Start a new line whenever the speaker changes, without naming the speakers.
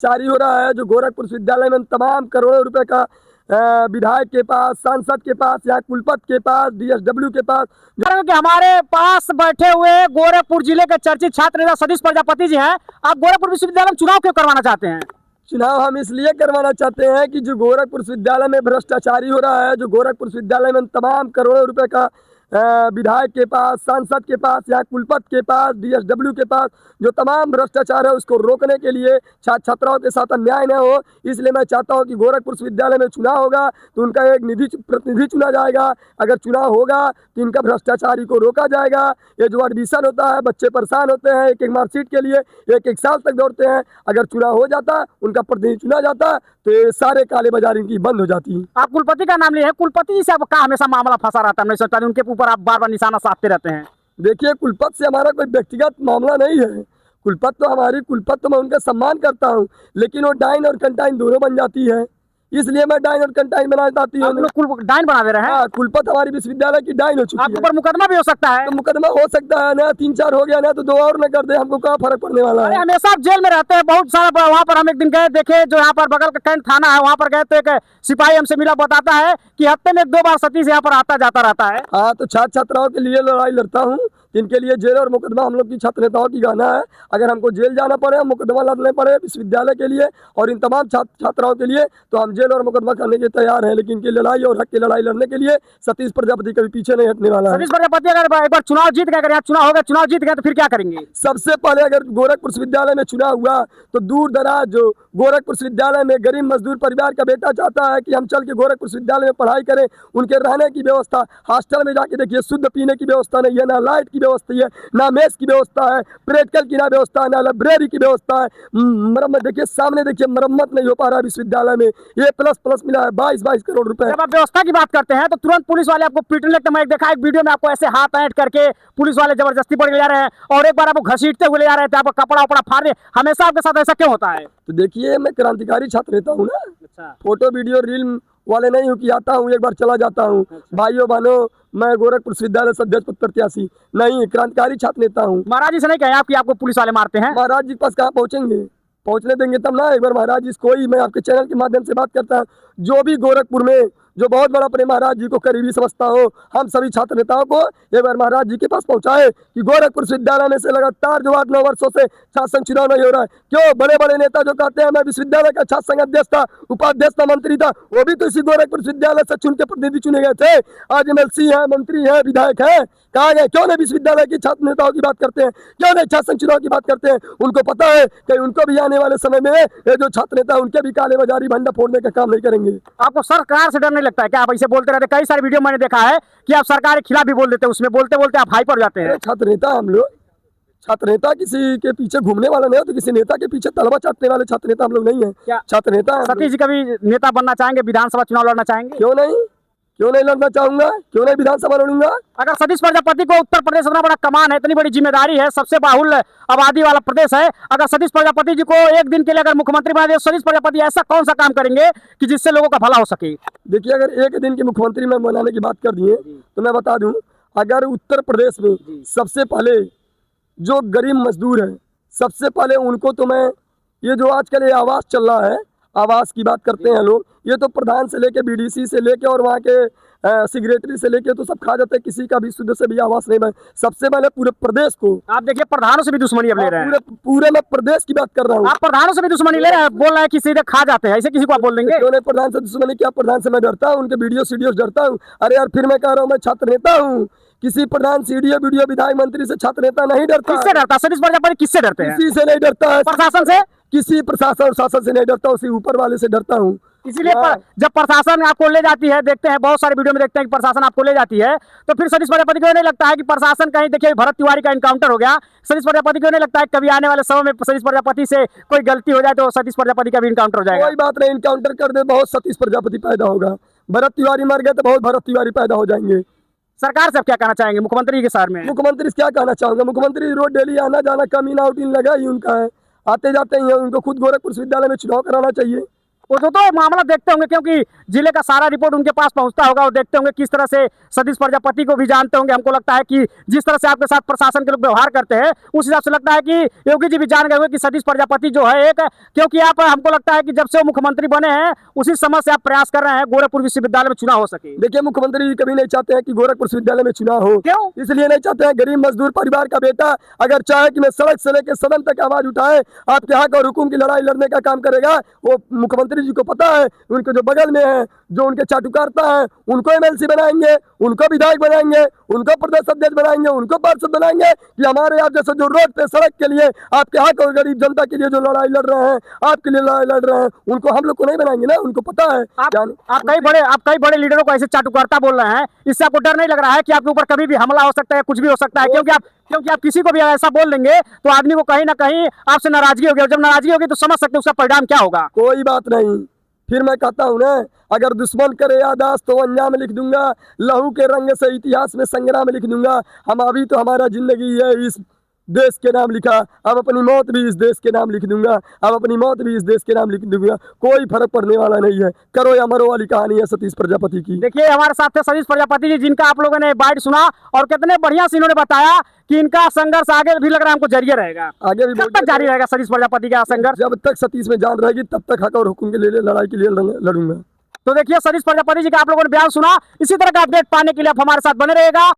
जारी हो रहा है जो गोरखपुर विश्वविद्यालय में तमाम करोड़ों रुपए का विधायक के पास, सांसद के पास, या कुलपति के पास, डीएसडब्ल्यू के पास।
कि हमारे पास बैठे हुए गोरखपुर जिले के चर्चित छात्र नेता सतीश प्रजापति जी हैं। आप गोरखपुर विश्वविद्यालय में चुनाव क्यों करवाना चाहते हैं?
चुनाव हम इसलिए करवाना चाहते हैं कि जो गोरखपुर विश्वविद्यालय में भ्रष्टाचारी हो रहा है, जो गोरखपुर विश्वविद्यालय में तमाम करोड़ों रुपए का विधायक के पास, सांसद के पास, या कुलपति के पास, डीएसडब्ल्यू के पास जो तमाम भ्रष्टाचार है उसको रोकने के लिए, छात्र छात्राओं के साथ अन्याय न हो, इसलिए मैं चाहता हूं कि गोरखपुर विश्वविद्यालय में चुनाव होगा तो उनका एक प्रतिनिधि चुना जाएगा। अगर चुनाव होगा तो इनका भ्रष्टाचारी को रोका जाएगा। ये जो एडमिशन होता है, बच्चे परेशान होते हैं एक एक मार्कशीट के लिए, एक साल तक दौड़ते हैं। अगर चुनाव हो जाता, उनका प्रतिनिधि चुना जाता, तो ये सारे काले बाजारी की बंद हो जाती।
आप कुलपति का नाम लिए हैं, कुलपति जी से आपका हमेशा मामला फंसा रहता है, मैं सोचता हूं उनके ऊपर आप बार बार निशाना साधते रहते हैं।
देखिए, कुलपति से हमारा कोई व्यक्तिगत मामला नहीं है। कुलपति तो मैं उनका सम्मान करता हूँ, लेकिन वो डाइन और कंटाइन दोनों बन जाती है, इसलिए मैं डाइन और कंटाइन बनाना चाहती हूँ।
डाइन बना दे रहे हैं?
हाँ, कुलपति हमारी विश्वविद्यालय की डाइन हो चुकी है।
आपके ऊपर मुकदमा भी हो सकता है?
तो मुकदमा हो सकता है ना, 3-4 हो गया ना, तो 2 और न कर दे, हमको क्या फर्क पड़ने वाला है।
हमेशा आप जेल में रहते हैं बहुत सारा। वहाँ पर हम एक दिन गए, देखे जो यहाँ पर बगल का कैंट थाना है, वहाँ पर गए तो एक सिपाही हमसे मिला, बताता है कि हफ्ते में 2 बार सतीश यहाँ पर आता जाता रहता है।
हाँ, तो छात्र छात्राओं के लिए लड़ाई लड़ता हूँ, इनके लिए जेल और मुकदमा हम लोग की छात्र नेताओं की गाना है। अगर हमको जेल जाना पड़े, मुकदमा लड़ने पड़े विश्वविद्यालय के लिए और इन तमाम छात्र छात्राओं के लिए, तो हम जेल और मुकदमा करने के तैयार हैं। लेकिन इनकी लड़ाई और हक की लड़ाई लड़ने के लिए सतीश प्रजापति कभी पीछे नहीं हटने वाला है।
सतीश प्रजापति अगर एक बार चुनाव जीत गए, अगर यहाँ चुनाव होगा, चुनाव जीत गए तो फिर क्या करेंगे?
सबसे पहले अगर गोरखपुर विश्वविद्यालय में चुनाव हुआ तो दूर दराज जो गोरखपुर विश्वविद्यालय में गरीब मजदूर परिवार का बेटा चाहता है कि हम चल के गोरखपुर विश्वविद्यालय में पढ़ाई करें, उनके रहने की व्यवस्था, हॉस्टल में जाके देखिए शुद्ध पीने की व्यवस्था नहीं है, ना लाइट की व्यवस्था है, ना मेस की व्यवस्था है, प्रैक्टिकल की ना व्यवस्था है, ना लाइब्रेरी की व्यवस्था है। मरम्मत देखिए, सामने देखिए, मरम्मत नहीं हो पा रहा है विश्वविद्यालय में। ये प्लस मिला है 22 करोड़ रुपए।
जब आप व्यवस्था की बात करते हैं तो तुरंत पुलिस वाले आपको पीटने लगते हैं। मैं देखा एक वीडियो में आपको ऐसे हाथ ऐंठ करके पुलिस वाले जबरदस्ती पकड़ ले जा रहे हैं, और एक बार आपको घसीटते हुए ले जा रहे थे, आपका कपड़ा उपड़ा फाड़ रहे। हमेशा आपके साथ ऐसा क्यों होता है?
तो देखिए, मैं क्रांतिकारी छात्र नेता हूँ ना।
अच्छा।
फोटो वीडियो रील वाले नहीं हूँ कि आता हूँ एक बार चला जाता हूँ। अच्छा। भाइयों बहनों, मैं गोरखपुर विश्वविद्यालय से अध्यक्ष प्रत्याशी नहीं, क्रांतिकारी छात्र नेता हूँ।
महाराज जी से नहीं कहे आप कि आपको पुलिस वाले मारते हैं?
महाराज जी के पास कहाँ पहुँचेंगे, पहुँचने देंगे तब ना। एक बार महाराज जी कोई, मैं आपके चैनल के माध्यम से बात करता हूँ, जो भी गोरखपुर में जो बहुत बड़ा अपने महाराज जी को करीबी समझता हो, हम सभी छात्र नेताओं को एक बार महाराज जी के पास पहुंचाए कि गोरखपुर विश्वविद्यालय में से लगातार जो 8-9 वर्षों से छात्र संघ चुनाव नहीं हो रहा है। क्यों? बड़े बड़े नेता जो कहते हैं मैं विश्वविद्यालय का छात्र संघ अध्यक्ष था, उपाध्यक्ष था, मंत्री था, वो भी तो इसी गोरखपुर विश्वविद्यालय से चुन के प्रतिनिधि चुने गए थे। आज एमएलसी है, मंत्री है, विधायक है, कहा गए? क्यों नहीं विश्वविद्यालय की छात्र नेताओं की बात करते हैं? क्यों नहीं छात्र संघ चुनाव की बात करते हैं? उनको पता है कि उनको भी आने वाले समय में ये जो छात्र नेता उनके भी काले बाजारी भंडा फोड़ने का काम नहीं करेंगे।
आपको सरकार से डर नहीं लगता है क्या? आप ऐसे बोलते रहते, कई सारे वीडियो मैंने देखा है कि आप सरकार के खिलाफ भी बोल देते हैं, उसमें बोलते बोलते आप हाइपर हो जाते हैं।
छात्र नेता हम लोग, छात्र नेता किसी के पीछे घूमने वाला नहीं हो, तो किसी नेता के पीछे तलवा चाटने वाले छात्र नेता हम लोग नहीं है। छात्र नेता
सतीश जी कभी नेता बनना चाहेंगे, विधानसभा चुनाव लड़ना चाहेंगे?
क्यों नहीं लड़ना चाहूंगा, क्यों नहीं विधानसभा लड़ूंगा।
अगर सतीश प्रजापति को उत्तर प्रदेश इतना बड़ा कमान है, इतनी बड़ी जिम्मेदारी है, सबसे बाहुल आबादी वाला प्रदेश है, अगर सतीश प्रजापति जी को एक दिन के लिए अगर मुख्यमंत्री बना दे, सतीश प्रजापति ऐसा कौन सा काम करेंगे कि जिससे लोगों का भला हो सके?
देखिए, अगर एक दिन के मुख्यमंत्री में बनाने की बात कर दिए तो मैं बता दूं, अगर उत्तर प्रदेश में सबसे पहले जो गरीब मजदूर है, सबसे पहले उनको तो मैं, ये जो आजकल ये आवास चल रहा है, आवास की बात करते हैं लोग, ये तो प्रधान से लेके बीडीसी से लेके और वहाँ के सेक्रेटरी से लेके तो सब खा जाते हैं, किसी का भी शुद्ध से भी आवास नहीं बने। सबसे पहले पूरे प्रदेश को, आप देखिए प्रधानों से भी दुश्मनी अब ले रहे हैं। पूरे मैं प्रदेश की बात कर रहा हूँ। आप प्रधानों से भी दुश्मनी ले रहे हैं, बोल रहे हैं कि सीधे खा जाते हैं, ऐसे किसी को आप बोल देंगे? क्यों नहीं प्रधान से दुश्मनी? क्या प्रधान से मैं डरता हूँ? उनके वीडियो डरता हूँ? अरे यार, फिर मैं कह रहा हूँ, मैं छात्र नेता हूँ, किसी प्रधान सीडीओ वीडियो विधायक मंत्री से छात्र नेता नहीं डरता। किससे डरता सतीश प्रजापति? किससे डरते हैं? किसी से नहीं डरता है। प्रशासन से? किसी प्रशासन और शासन से नहीं डरता, उसी ऊपर वाले से डरता हूँ। इसीलिए जब प्रशासन आपको ले जाती है, देखते हैं बहुत सारे वीडियो में देखते हैं कि प्रशासन आपको ले जाती है, तो फिर सतीश प्रजापति को नहीं लगता है कि प्रशासन कहीं, देखिए भरत तिवारी का इनकाउंटर हो गया, सतीश प्रजापति को नहीं लगता है कभी आने वाले समय में सतीश प्रजापति से कोई गलती हो जाए तो सतीश प्रजापति का भी इनकाउंटर हो जाएगा? कोई बात नहीं, इनकाउंटर कर दे, बहुत सतीश प्रजापति पैदा होगा। भरत तिवारी मर गए तो बहुत भरत तिवारी पैदा हो जाएंगे। सरकार से क्या कहना चाहेंगे मुख्यमंत्री के साथ में? मुख्यमंत्री से क्या कहना चाहूंगा? मुख्यमंत्री रोड डेली आना जाना, कम इन आउट इन लगा ही उनका है, आते जाते ही है। उनको खुद गोरखपुर विश्वविद्यालय में चुनाव कराना चाहिए।
वो तो मामला देखते होंगे, क्योंकि जिले का सारा रिपोर्ट उनके पास पहुंचता होगा। वो देखते होंगे किस तरह से सतीश प्रजापति को भी जानते होंगे। हमको लगता है कि जिस तरह से आपके साथ प्रशासन के लोग व्यवहार करते हैं, उस हिसाब से लगता है कि योगी जी भी जान गए होंगे कि सतीश प्रजापति जो है एक, क्योंकि आप, हमको लगता है कि जब से वो मुख्यमंत्री बने हैं उसी समय से आप प्रयास कर रहे हैं गोरखपुर विश्वविद्यालय में चुनाव हो सके।
देखिए, मुख्यमंत्री जी कभी नहीं चाहते हैं कि गोरखपुर विश्वविद्यालय में चुनाव हो।
क्यों?
इसलिए नहीं चाहते हैं, गरीब मजदूर परिवार का बेटा अगर चाहे कि मैं सड़क से लेकर सदन तक आवाज उठाए, आपके हक और हुकूम की लड़ाई लड़ने का काम करेगा, वो मुख्यमंत्री जी को पता है। उनके जो बगल में है, जो उनके चाटुकारता है, उनको एमएलसी बनाएंगे, उनको विधायक बनाएंगे, उनको प्रदेश अध्यक्ष बनाएंगे, उनको पार्षद बनाएंगे कि हमारे आप जैसे जो रोड पे सड़क के लिए आपके हक और गरीब जनता के लिए जो लड़ाई लड़ रहे हैं, आपके लिए लड़ाई लड़ रहे हैं, उनको हम लोग को नहीं बनाएंगे ना। उनको पता है।
आप कई बड़े लीडरों को ऐसे चाटुकारता बोल रहे हैं, इससे आपको डर नहीं लग रहा है कि आपके ऊपर कभी भी हमला हो सकता है, कुछ भी हो सकता है? क्योंकि आप किसी को भी ऐसा बोल देंगे तो आदमी को कहीं ना कहीं आपसे नाराजगी होगी, और जब नाराजगी होगी तो समझ सकते हैं उसका परिणाम क्या होगा।
कोई बात नहीं, फिर मैं कहता हूँ ना, अगर दुश्मन करे यादाश्त तो अंजाम लिख दूंगा, लहू के रंग से इतिहास में संग्राम लिख दूंगा। हम अभी तो हमारा जिंदगी है इस देश के नाम लिखा, अब अपनी मौत भी इस देश के नाम लिख दूंगा, अब अपनी मौत भी इस देश के नाम लिख दूंगा। कोई फर्क पड़ने वाला नहीं है। करो या मरो वाली कहानी है सतीश प्रजापति की।
देखिए, हमारे साथ थे सतीश प्रजापति जी, जिनका आप लोगों ने बाइट सुना और कितने बढ़िया से इन्होंने बताया कि इनका संघर्ष आगे भी लग रहा है हमको जारी रहेगा।
आगे भी
कब तक जारी रहेगा सतीश प्रजापति का संघर्ष?
जब तक सतीश में जान रहेगी तब तक हक और हुकुम के लिए लड़ाई के लिए लड़ूंगा।
तो देखिए, सतीश प्रजापति जी का आप लोगों ने बयान सुना। इसी तरह का अपडेट पाने के लिए आप हमारे साथ बने रहेगा।